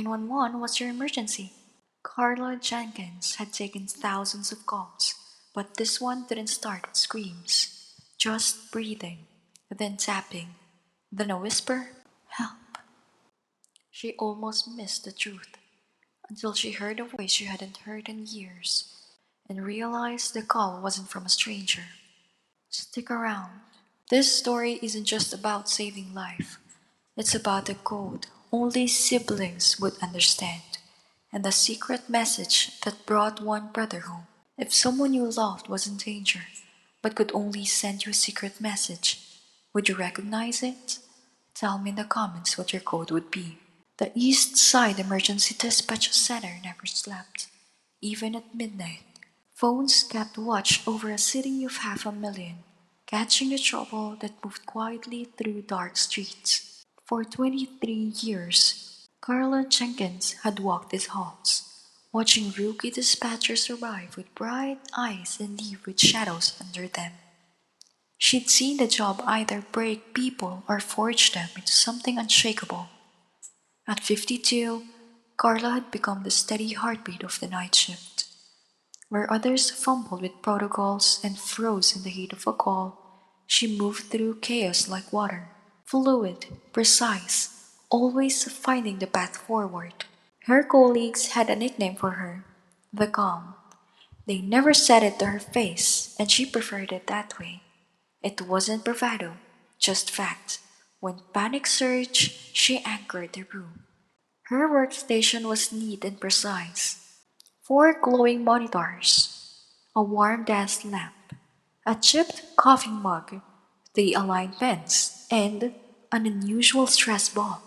911, what's your emergency? Carla Jenkins had taken thousands of calls, but this one didn't start with screams. Just breathing, then tapping, then a whisper, help. She almost missed the truth until she heard a voice she hadn't heard in years and realized the call wasn't from a stranger. Stick around. This story isn't just about saving life. It's about the code only siblings would understand, and the secret message that brought one brother home. If someone you loved was in danger, but could only send you a secret message, would you recognize it? Tell me in the comments what your code would be. The East Side Emergency Dispatch Center never slept, even at midnight. Phones kept watch over a city of 500,000, catching the trouble that moved quietly through dark streets. For 23 years, Carla Jenkins had walked these halls, watching rookie dispatchers arrive with bright eyes and leave with shadows under them. She'd seen the job either break people or forge them into something unshakable. At 52, Carla had become the steady heartbeat of the night shift. Where others fumbled with protocols and froze in the heat of a call, she moved through chaos like water, fluid, precise, always finding the path forward. Her colleagues had a nickname for her, the Calm. They never said it to her face, and she preferred it that way. It wasn't bravado, just fact. When panic surged, she anchored the room. Her workstation was neat and precise. Four glowing monitors, a warm desk lamp, a chipped coffee mug, three aligned pens, and an unusual stress ball.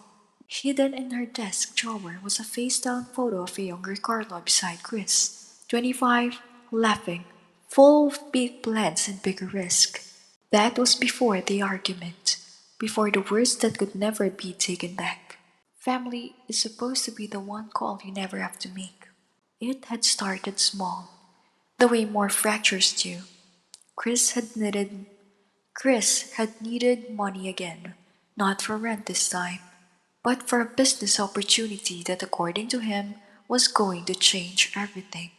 Hidden in her desk drawer was a face-down photo of a younger Carla beside Chris, 25, laughing, full of big plans and bigger risk. That was before the argument, before the words that could never be taken back. Family is supposed to be the one call you never have to make. It had started small, the way more fractures do. Chris had needed Chris had needed money again, not for rent this time, but for a business opportunity that according to him was going to change everything.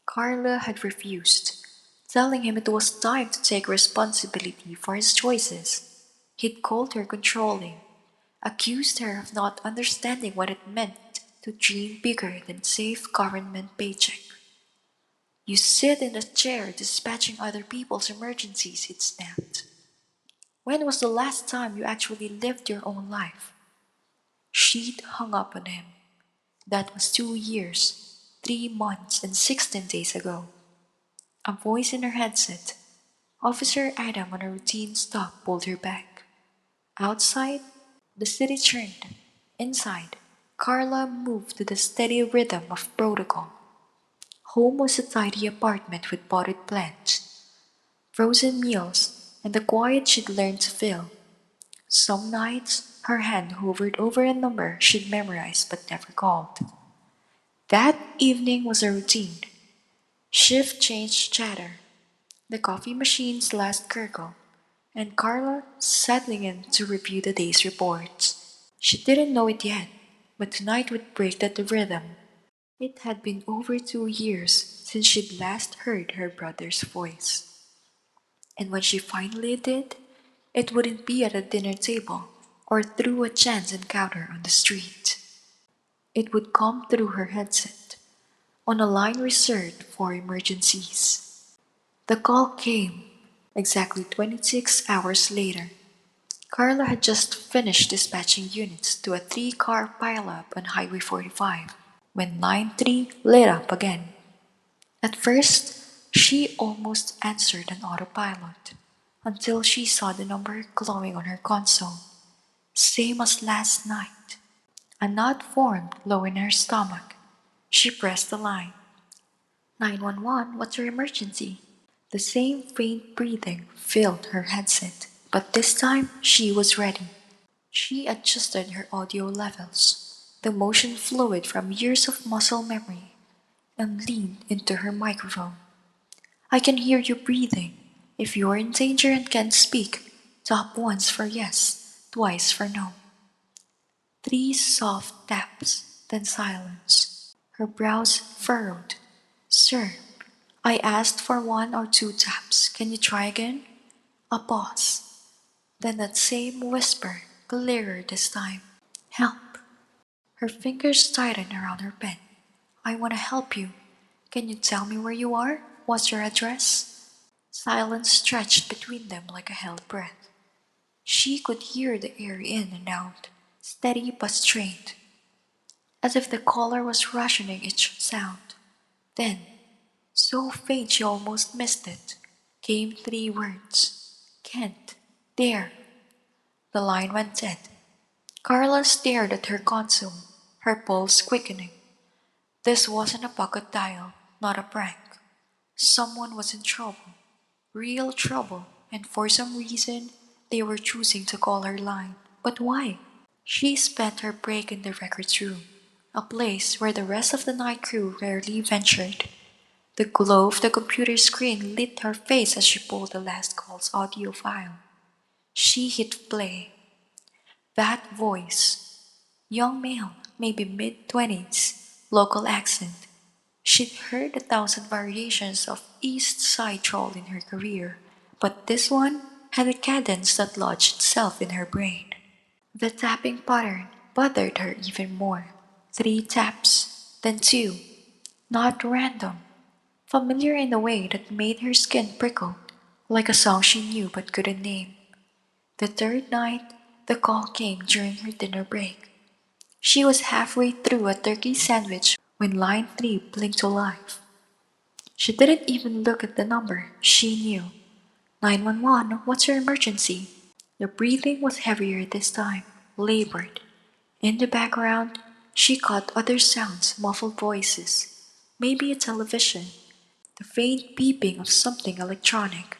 Carla had refused, telling him it was time to take responsibility for his choices. He'd called her controlling, accused her of not understanding what it meant to dream bigger than safe government paycheck. You sit in a chair dispatching other people's emergencies, it snapped. When was the last time you actually lived your own life? She'd hung up on him. That was 2 years, 3 months, and 16 days ago. A voice in her headset. Officer Adam on a routine stop pulled her back. Outside, the city churned. Inside, Carla moved to the steady rhythm of protocol. Home was a tidy apartment with potted plants, frozen meals, and the quiet she'd learned to fill. Some nights, her hand hovered over a number she'd memorized but never called. That evening was a routine. Shift change chatter, the coffee machine's last gurgle, and Carla settling in to review the day's reports. She didn't know it yet, but tonight would break that rhythm. It had been over 2 years since she'd last heard her brother's voice. And when she finally did, it wouldn't be at a dinner table or through a chance encounter on the street. It would come through her headset, on a line reserved for emergencies. The call came exactly 26 hours later. Carla had just finished dispatching units to a three-car pileup on Highway 45 when Line 3 lit up again. At first, she almost answered on autopilot until she saw the number glowing on her console, same as last night. A knot formed low in her stomach. She pressed the line. 911, what's your emergency? The same faint breathing filled her headset, but this time she was ready. She adjusted her audio levels, the motion fluid from years of muscle memory, and leaned into her microphone. I can hear you breathing. If you're in danger and can't speak, tap once for yes, twice for no. Three soft taps. then silence. Her brows furrowed. Sir, I asked for one or two taps. Can you try again? A pause. Then that same whisper, clearer this time. Help. Her fingers tightened around her pen. I want to help you. Can you tell me where you are? What's your address? Silence stretched between them like a held breath. She could hear the air in and out, steady but strained, as if the caller was rationing each sound. Then, so faint she almost missed it, came three words. Can't. There. The line went dead. Carla stared at her console, her pulse quickening. This wasn't a pocket dial, not a prank. Someone was in trouble, real trouble, and for some reason, they were choosing to call her line. But why? She spent her break in the records room, a place where the rest of the night crew rarely ventured. The glow of the computer screen lit her face as she pulled the last call's audio file. She hit play. That voice, young male, maybe mid-20s, local accent. She'd heard a thousand variations of East Side drawl in her career, but this one had a cadence that lodged itself in her brain. The tapping pattern bothered her even more. Three taps, then two, not random, familiar in a way that made her skin prickle, like a song she knew but couldn't name. The third night, the call came during her dinner break. She was halfway through a turkey sandwich when line 3 blinked to life. She didn't even look at the number. She knew. 911, what's your emergency? The breathing was heavier this time, labored. In the background, she caught other sounds, muffled voices. Maybe a television. The faint beeping of something electronic.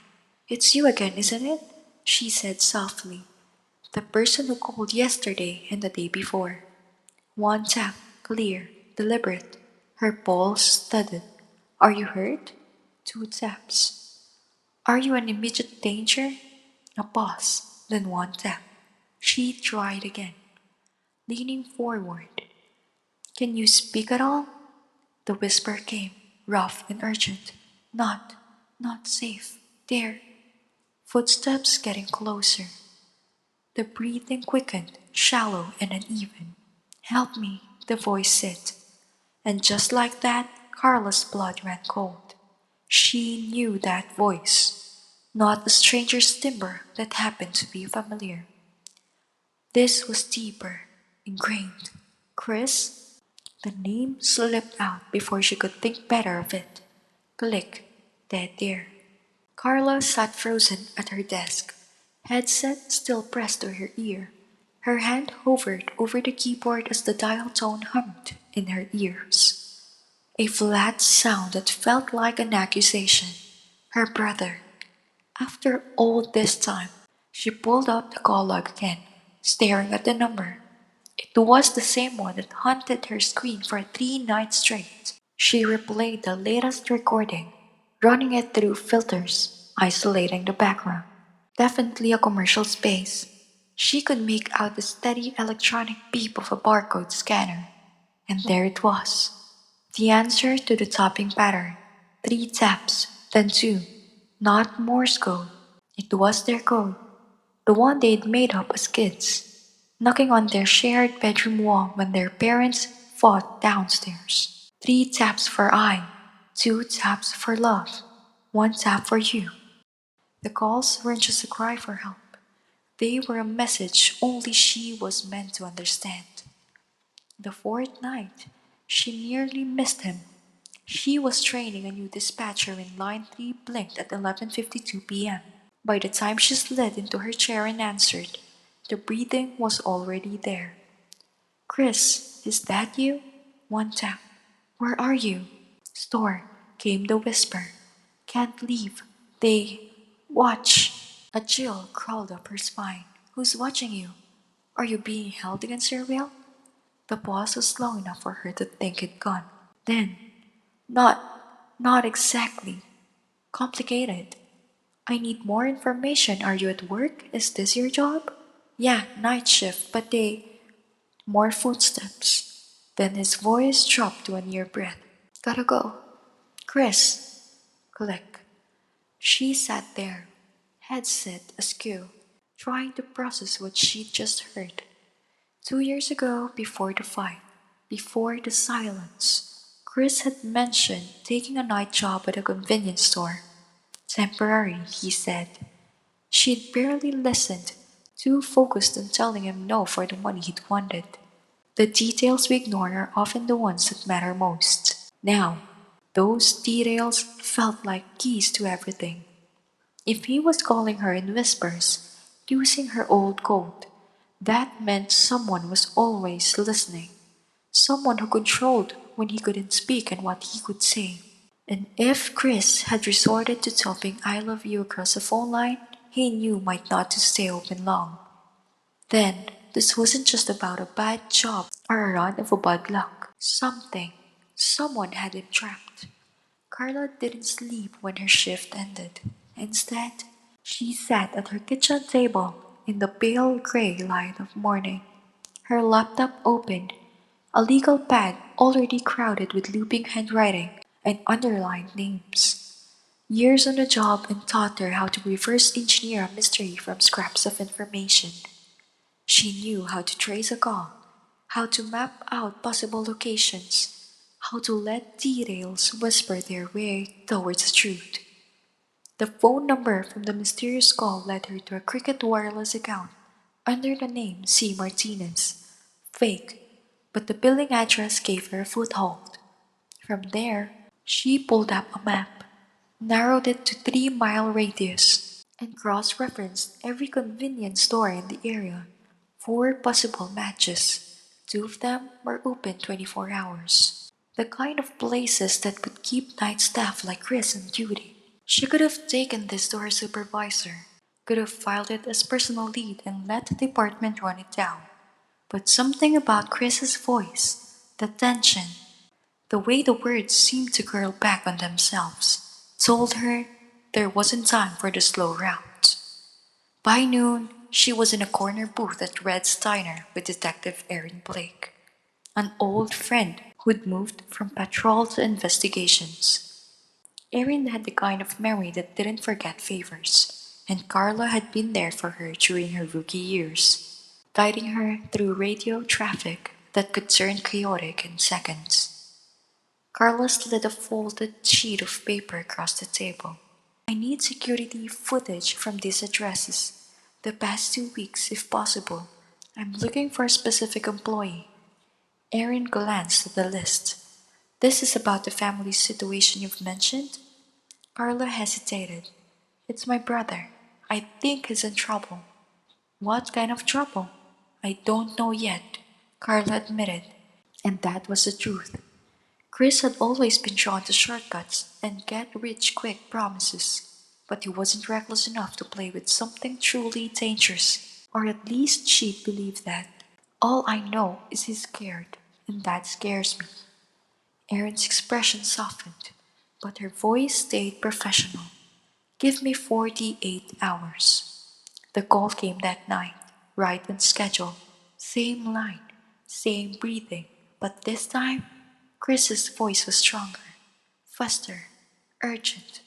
It's you again, isn't it? She said softly. The person who called yesterday and the day before. One tap, clear, deliberate. Her pulse studied. Are you hurt? Two taps. Are you in immediate danger? A pause, then one tap. She tried again, leaning forward. Can you speak at all? The whisper came, rough and urgent. Not safe. There. Footsteps getting closer. The breathing quickened, shallow and uneven. Help me, the voice said. And just like that, Carla's blood ran cold. She knew that voice, not a stranger's timbre that happened to be familiar. This was deeper, ingrained. Chris? The name slipped out before she could think better of it. Click, dead there. Carla sat frozen at her desk, headset still pressed to her ear. Her hand hovered over the keyboard as the dial tone hummed in her ears. A flat sound that felt like an accusation. Her brother. After all this time, she pulled out the call log again, staring at the number. It was the same one that haunted her screen for 3 nights straight. She replayed the latest recording, running it through filters, isolating the background. Definitely a commercial space. She could make out the steady electronic beep of a barcode scanner. And there it was. The answer to the tapping pattern. 3 taps, then two. Not Morse code. It was their code. The one they'd made up as kids. Knocking on their shared bedroom wall when their parents fought downstairs. 3 taps for I. 2 taps for love. 1 tap for you. The calls weren't just a cry for help. They were a message only she was meant to understand. The fourth night, she nearly missed him. She was training a new dispatcher when line 3 blinked at 11:52 p.m. By the time she slid into her chair and answered, the breathing was already there. Chris, is that you? 1 tap. Where are you? Store, came the whisper. Can't leave. They watch. A chill crawled up her spine. Who's watching you? Are you being held against your will? The pause was long enough for her to think it gone. Then, not, not exactly. Complicated. I need more information. Are you at work? Is this your job? Yeah, night shift, but they... More footsteps. Then his voice dropped to a near breath. Gotta go. Chris. Click. She sat there, headset askew, trying to process what she'd just heard. 2 years ago, before the fight, before the silence, Chris had mentioned taking a night job at a convenience store. Temporary, he said. She'd barely listened, too focused on telling him no for the money he'd wanted. The details we ignore are often the ones that matter most. Now, those details felt like keys to everything. If he was calling her in whispers, using her old code, that meant someone was always listening. Someone who controlled when he couldn't speak and what he could say. And if Chris had resorted to typing I love you across a phone line, he knew might not to stay open long. Then, this wasn't just about a bad job or a run of a bad luck. Someone had him trapped. Carla didn't sleep when her shift ended. Instead, she sat at her kitchen table in the pale gray light of morning, her laptop open, a legal pad already crowded with looping handwriting and underlined names. Years on the job and taught her how to reverse engineer a mystery from scraps of information. She knew how to trace a call, how to map out possible locations, how to let details whisper their way towards the truth. The phone number from the mysterious call led her to a Cricket Wireless account under the name C. Martinez. Fake, but the billing address gave her a foothold. From there, she pulled up a map, narrowed it to 3 mile radius, and cross-referenced every convenience store in the area. 4 possible matches. 2 of them were open 24 hours. The kind of places that would keep night staff like Chris on duty. She could have taken this to her supervisor, could have filed it as personal lead and let the department run it down. But something about Chris's voice, the tension, the way the words seemed to curl back on themselves, told her there wasn't time for the slow route. By noon, she was in a corner booth at Red Steiner with Detective Erin Blake, an old friend who'd moved from patrol to investigations. Erin had the kind of memory that didn't forget favors, and Carla had been there for her during her rookie years, guiding her through radio traffic that could turn chaotic in seconds. Carla slid a folded sheet of paper across the table. I need security footage from these addresses. The past 2 weeks, if possible. I'm looking for a specific employee. Erin glanced at the list. This is about the family situation you've mentioned? Carla hesitated. It's my brother. I think he's in trouble. What kind of trouble? I don't know yet, Carla admitted. And that was the truth. Chris had always been drawn to shortcuts and get rich quick promises, but he wasn't reckless enough to play with something truly dangerous, or at least she'd believe that. All I know is he's scared, and that scares me. Erin's expression softened, but her voice stayed professional. Give me 48 hours. The call came that night, right on schedule. Same line, same breathing, but this time, Chris's voice was stronger, faster, urgent.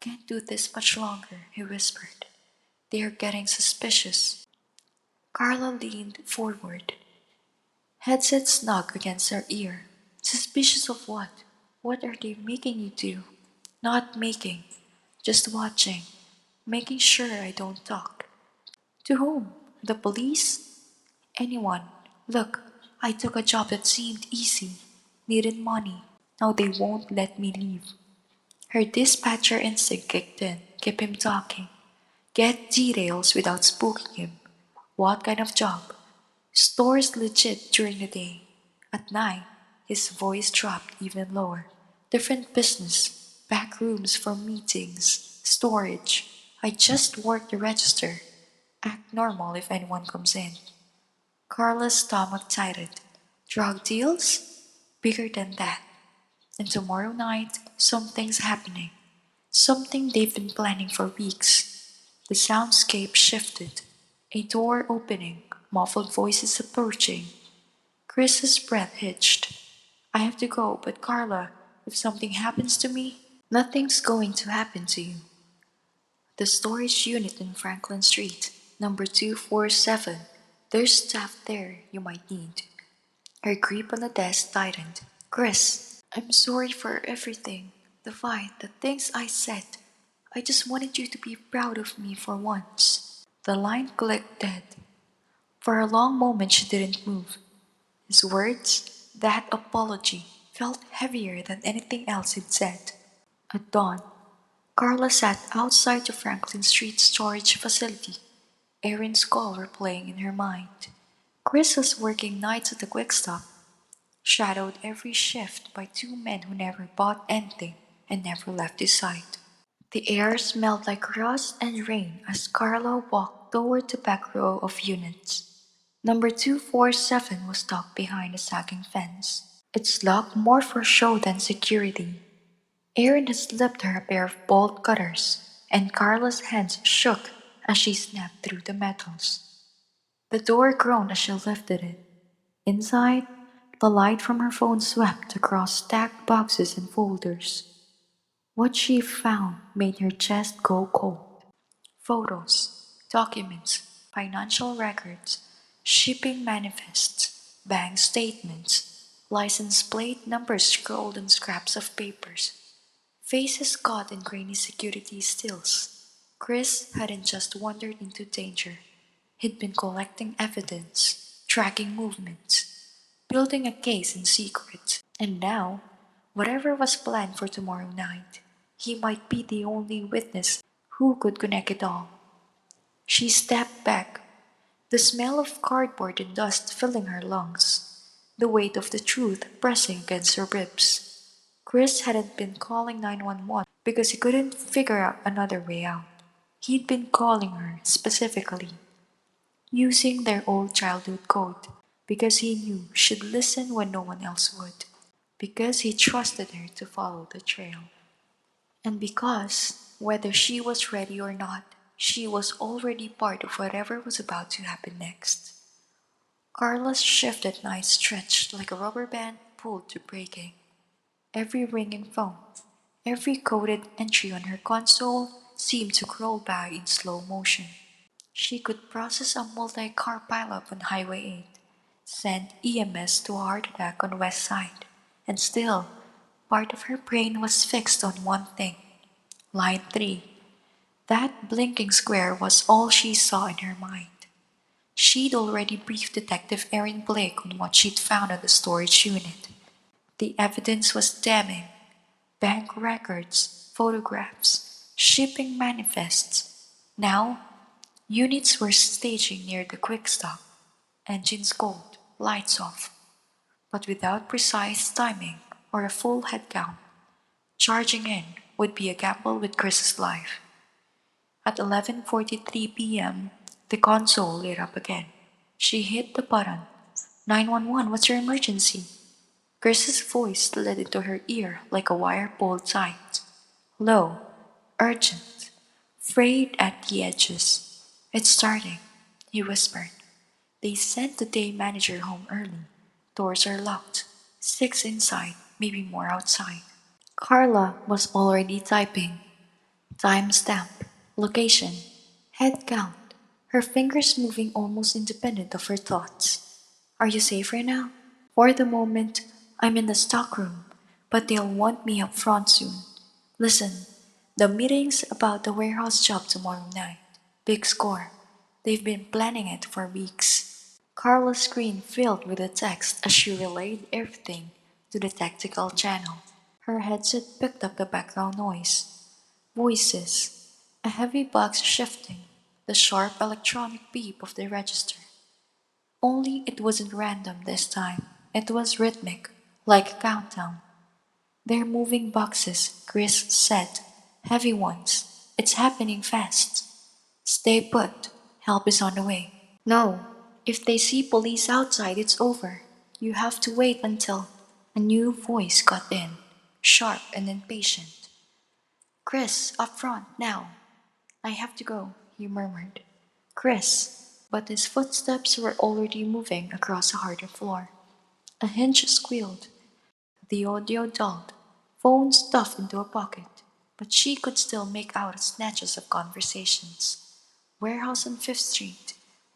Can't do this much longer, he whispered. They're getting suspicious. Carla leaned forward, headset snug against her ear. Suspicious of what? What are they making you do? Not making, just watching, making sure I don't talk. To whom? The police? Anyone. Look, I took a job that seemed easy, needed money. Now they won't let me leave. Her dispatcher instinct kicked in, keep him talking. Get details without spooking him. What kind of job? Stores legit during the day. At night, his voice dropped even lower. Different business, back rooms for meetings, storage. I just work the register. Act normal if anyone comes in. Carla's stomach tightened. Drug deals? Bigger than that. And tomorrow night, something's happening. Something they've been planning for weeks. The soundscape shifted. A door opening, muffled voices approaching. Chris's breath hitched. I have to go, but Carla, if something happens to me, nothing's going to happen to you. The storage unit in Franklin Street, number 247. There's stuff there you might need. Her grip on the desk tightened. Chris, I'm sorry for everything. The fight, the things I said. I just wanted you to be proud of me for once. The line clicked dead. For a long moment she didn't move. His words, that apology, felt heavier than anything else he'd said. At dawn, Carla sat outside the Franklin Street storage facility. Erin's call were playing in her mind. Chris was working nights at the quick stop, shadowed every shift by two men who never bought anything and never left his side. The air smelled like rust and rain as Carla walked toward the back row of units. Number 247 was tucked behind a sagging fence. Its locked more for show than security. Erin had slipped her a pair of bolt cutters, and Carla's hands shook as she snapped through the metals. The door groaned as she lifted it. Inside, the light from her phone swept across stacked boxes and folders. What she found made her chest go cold. Photos, documents, financial records, shipping manifests, bank statements, license plate numbers scrawled on scraps of papers, faces caught in grainy security stills. Chris hadn't just wandered into danger. He'd been collecting evidence, tracking movements, building a case in secret. And now, whatever was planned for tomorrow night, he might be the only witness who could connect it all. She stepped back, the smell of cardboard and dust filling her lungs, the weight of the truth pressing against her ribs. Chris hadn't been calling 911 because he couldn't figure out another way out. He'd been calling her specifically, using their old childhood code, because he knew she'd listen when no one else would, because he trusted her to follow the trail, and because, whether she was ready or not, she was already part of whatever was about to happen next. Carla's shift at night stretched like a rubber band pulled to breaking. Every ringing phone, every coded entry on her console seemed to crawl by in slow motion. She could process a multi-car pileup on Highway 8, send EMS to a heart attack on West Side, and still, part of her brain was fixed on one thing. Line 3. That blinking square was all she saw in her mind. She'd already briefed Detective Erin Blake on what she'd found on the storage unit. The evidence was damning. Bank records, photographs, shipping manifests. Now, units were staging near the quick stop. Engines cold, lights off, but without precise timing or a full head count. Charging in would be a gamble with Chris's life. At 11:43 p.m., the console lit up again. She hit the button. 911, what's your emergency? Chris's voice slid into her ear like a wire pulled tight. Low, urgent, frayed at the edges. It's starting, he whispered. They sent the day manager home early. Doors are locked. 6 inside, maybe more outside. Carla was already typing. Timestamp, location, head count, her fingers moving almost independent of her thoughts. Are you safe right now? For the moment, I'm in the stockroom, but they'll want me up front soon. Listen, the meeting's about the warehouse job tomorrow night. Big score. They've been planning it for weeks. Carla's screen filled with the text as she relayed everything to the tactical channel. Her headset picked up the background noise. Voices, a heavy box shifting, the sharp electronic beep of the register. Only it wasn't random this time. It was rhythmic, like a countdown. They're moving boxes, Chris said. Heavy ones. It's happening fast. Stay put. Help is on the way. No, if they see police outside, it's over. You have to wait until. A new voice cut in, sharp and impatient. Chris, up front, now. I have to go, he murmured. Chris, but his footsteps were already moving across the harder floor. A hinge squealed. The audio dulled. Phone stuffed into a pocket. But she could still make out snatches of conversations. Warehouse on Fifth Street.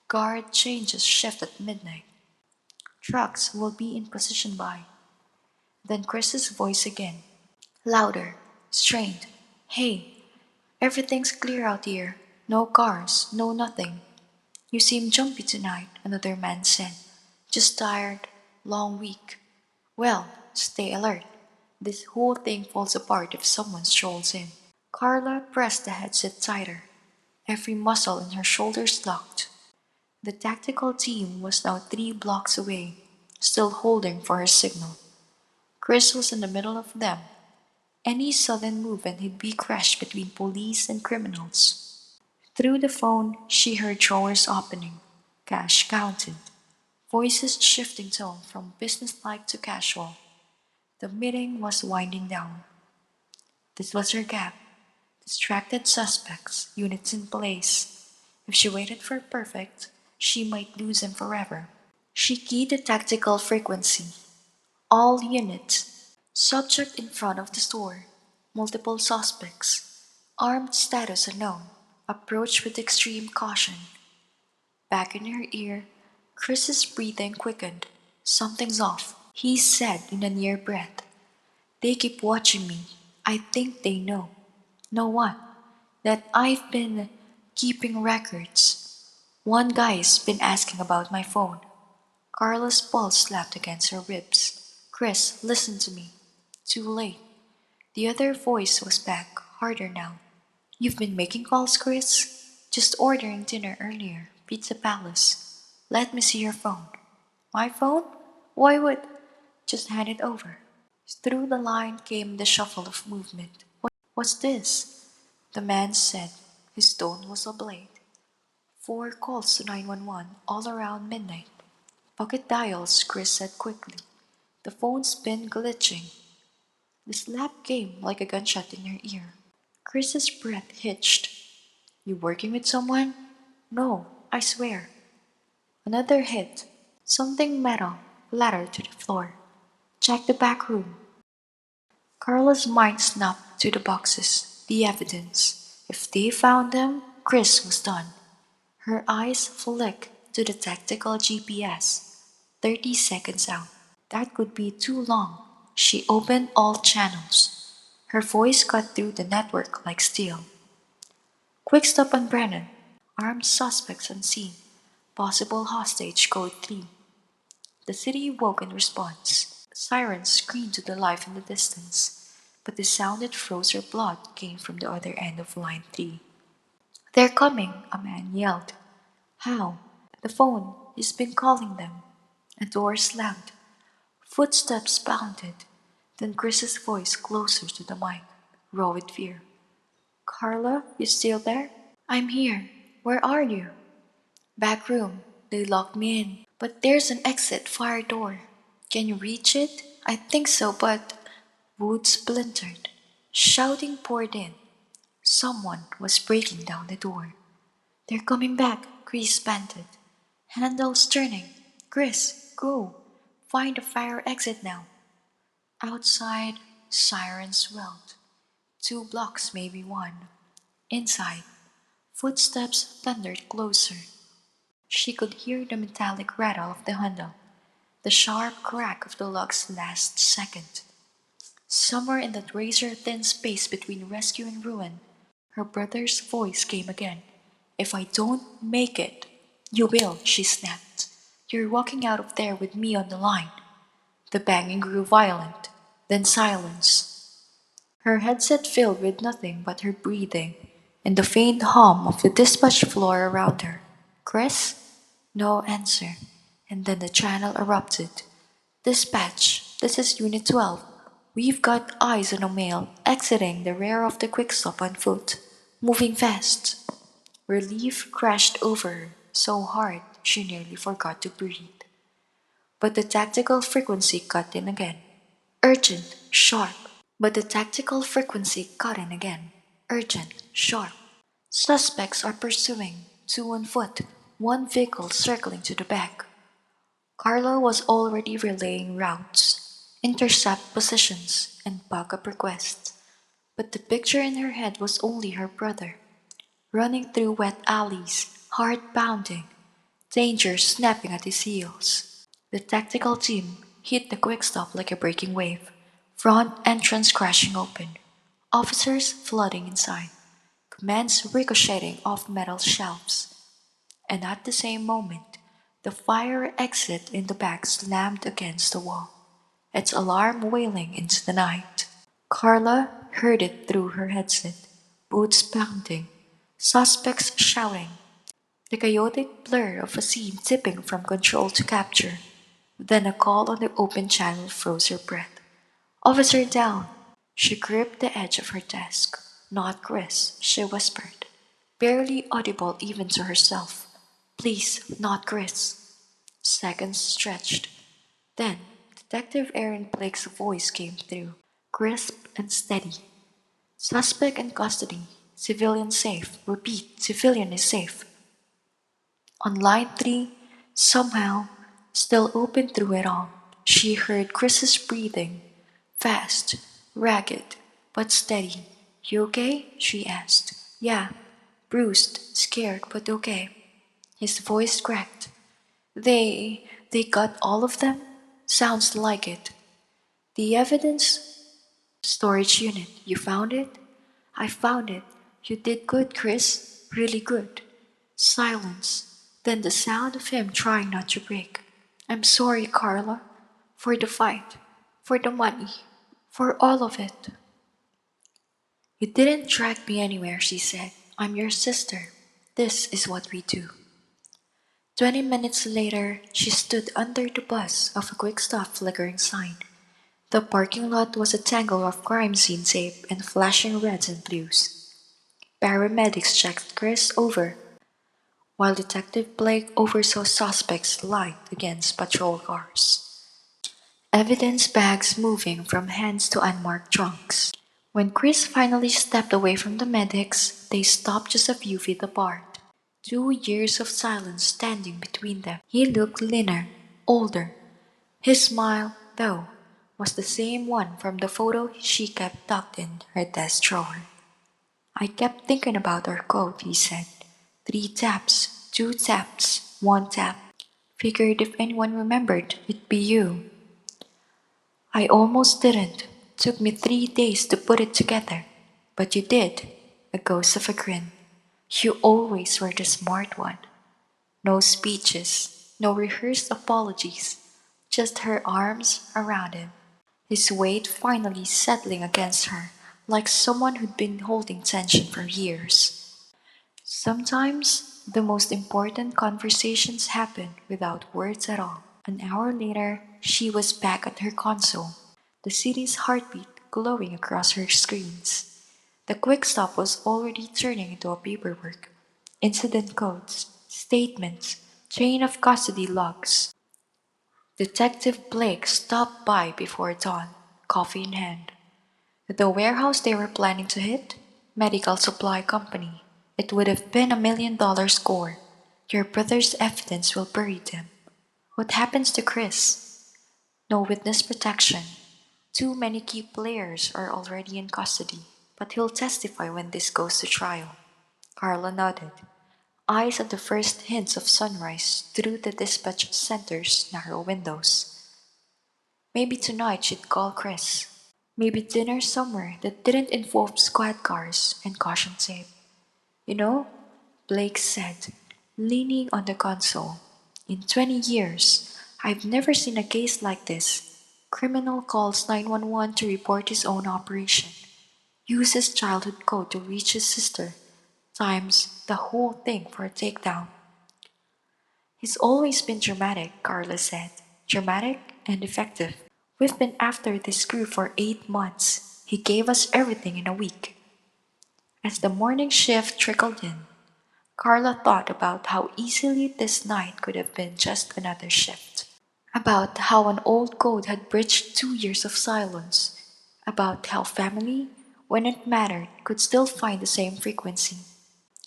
Guard changes shift at midnight. Trucks will be in position by. Then Chris's voice again. Louder. Strained. Hey, everything's clear out here. No cars, no nothing. You seem jumpy tonight, another man said. Just tired. Long week. Well, stay alert. This whole thing falls apart if someone strolls in. Carla pressed the headset tighter. Every muscle in her shoulders locked. The tactical team was now 3 blocks away, still holding for her signal. Chris was in the middle of them. Any sudden move and he'd be crushed between police and criminals. Through the phone, she heard drawers opening, cash counted, voices shifting tone from businesslike to casual. The meeting was winding down. This was her gap. Distracted suspects, units in place. If she waited for perfect, she might lose him forever. She keyed the tactical frequency. All units. Subject in front of the store. Multiple suspects. Armed status unknown. Approach with extreme caution. Back in her ear, Chris's breathing quickened. Something's off, he said in a near breath. They keep watching me. I think they know. Know what? That I've been keeping records. One guy's been asking about my phone. Carla's pulse slapped against her ribs. Chris, listen to me. Too late. The other voice was back, harder now. You've been making calls, Chris? Just ordering dinner earlier. Pizza Palace. Let me see your phone. My phone? Why would? Just hand it over. Through the line came the shuffle of movement. What's this? The man said. His tone was a blade. 4 calls to 911 all around midnight. Pocket dials, Chris said quickly. The phone's been glitching. The slap came like a gunshot in her ear. Chris's breath hitched. You working with someone? No, I swear. Another hit. Something metal clattered to the floor. Check the back room. Carla's mind snapped to the boxes, the evidence. If they found them, Chris was done. Her eyes flicked to the tactical GPS. 30 seconds out. That could be too long. She opened all channels. Her voice cut through the network like steel. Quick stop on Brennan. Armed suspects on scene. Possible hostage code 3. The city woke in response. Sirens screamed to the life in the distance, but the sound that froze her blood came from the other end of line 3. They're coming, a man yelled. How? The phone. He's been calling them. A door slammed. Footsteps pounded. Then Chris's voice closer to the mic, raw with fear. Carla, you still there? I'm here. Where are you? Back room. They locked me in. But there's an exit fire door. Can you reach it? I think so, but wood splintered. Shouting poured in. Someone was breaking down the door. They're coming back, Chris panted. Handles turning. Chris, go. Find a fire exit now. Outside, sirens swelled. 2 blocks, maybe one. Inside, footsteps thundered closer. She could hear the metallic rattle of the handle, the sharp crack of the lock's last second. Somewhere in that razor-thin space between rescue and ruin, her brother's voice came again. If I don't make it, you will, she snapped. You're walking out of there with me on the line. The banging grew violent, then silence. Her headset filled with nothing but her breathing and the faint hum of the dispatch floor around her. Chris? No answer. And then the channel erupted. Dispatch, this is Unit 12. We've got eyes on a male exiting the rear of the quick stop on foot, moving fast. Relief crashed over her so hard she nearly forgot to breathe. But the tactical frequency cut in again. Urgent, sharp. But the tactical frequency cut in again. Urgent, sharp. Suspects are pursuing, 2 on foot, 1 vehicle circling to the back. Carla was already relaying routes, intercept positions, and backup requests, but the picture in her head was only her brother, running through wet alleys, heart pounding, danger snapping at his heels. The tactical team hit the quick stop like a breaking wave, front entrance crashing open, officers flooding inside, commands ricocheting off metal shelves, and at the same moment, the fire exit in the back slammed against the wall, its alarm wailing into the night. Carla heard it through her headset, boots pounding, suspects shouting, the chaotic blur of a scene tipping from control to capture. Then a call on the open channel froze her breath. Officer down! She gripped the edge of her desk. Not Chris, she whispered, barely audible even to herself. Please, not Chris. Seconds stretched. Then, Detective Aaron Blake's voice came through, crisp and steady. Suspect in custody. Civilian safe. Repeat, civilian is safe. On line 3, somehow, still open through it all, she heard Chris's breathing. Fast, ragged, but steady. You okay? She asked. Yeah. Bruised, scared, but okay. His voice cracked. They got all of them? Sounds like it. The evidence? Storage unit. You found it? I found it. You did good, Chris. Really good. Silence. Then the sound of him trying not to break. I'm sorry, Carla. For the fight. For the money. For all of it. You didn't drag me anywhere, she said. I'm your sister. This is what we do. 20 minutes later, she stood under the buzz of a quick stop flickering sign. The parking lot was a tangle of crime scene tape and flashing reds and blues. Paramedics checked Chris over, while Detective Blake oversaw suspects lined against patrol cars. Evidence bags moving from hands to unmarked trunks. When Chris finally stepped away from the medics, they stopped just a few feet apart. 2 years of silence standing between them. He looked leaner, older. His smile, though, was the same one from the photo she kept tucked in her desk drawer. I kept thinking about our code, he said. 3 taps, 2 taps, 1 tap. Figured if anyone remembered, it'd be you. I almost didn't. Took me 3 days to put it together. But you did. A ghost of a grin. You always were the smart one. No speeches, no rehearsed apologies, just her arms around him, his weight finally settling against her like someone who'd been holding tension for years. Sometimes the most important conversations happen without words at all. An hour later, she was back at her console, the city's heartbeat glowing across her screens. The quick stop was already turning into a paperwork. Incident codes, statements, chain of custody logs. Detective Blake stopped by before dawn, coffee in hand. The warehouse they were planning to hit? Medical supply company. It would have been $1 million score. Your brother's evidence will bury them. What happens to Chris? No witness protection. Too many key players are already in custody, but he'll testify when this goes to trial. Carla nodded, eyes at the first hints of sunrise through the dispatch center's narrow windows. Maybe tonight she'd call Chris. Maybe dinner somewhere that didn't involve squad cars and caution tape. You know, Blake said, leaning on the console, in 20 years, I've never seen a case like this. Criminal calls 911 to report his own operation, uses childhood code to reach his sister, times the whole thing for a takedown. He's always been dramatic, Carla said. Dramatic and effective. We've been after this screw for 8 months. He gave us everything in a week. As the morning shift trickled in, Carla thought about how easily this night could have been just another shift. About how an old code had bridged 2 years of silence. About how family, when it mattered, could still find the same frequency.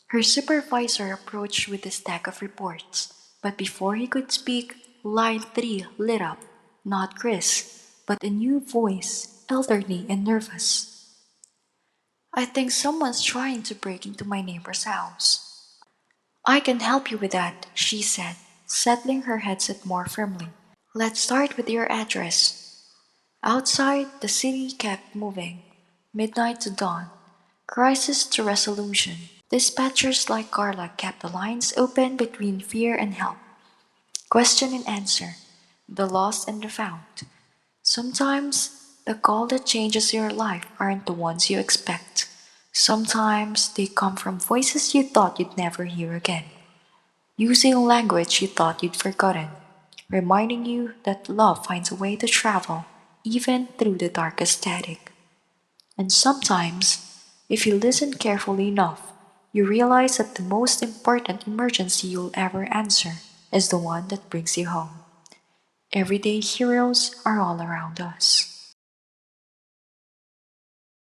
Her supervisor approached with a stack of reports, but before he could speak, line 3 lit up, not Chris, but a new voice, elderly and nervous. I think someone's trying to break into my neighbor's house. I can help you with that, she said, settling her headset more firmly. Let's start with your address. Outside, the city kept moving. Midnight to dawn, crisis to resolution. Dispatchers like Carla kept the lines open between fear and help, question and answer, the lost and the found. Sometimes the call that changes your life aren't the ones you expect. Sometimes they come from voices you thought you'd never hear again, using language you thought you'd forgotten, reminding you that love finds a way to travel even through the darkest static. And sometimes, if you listen carefully enough, you realize that the most important emergency you'll ever answer is the one that brings you home. Everyday heroes are all around us.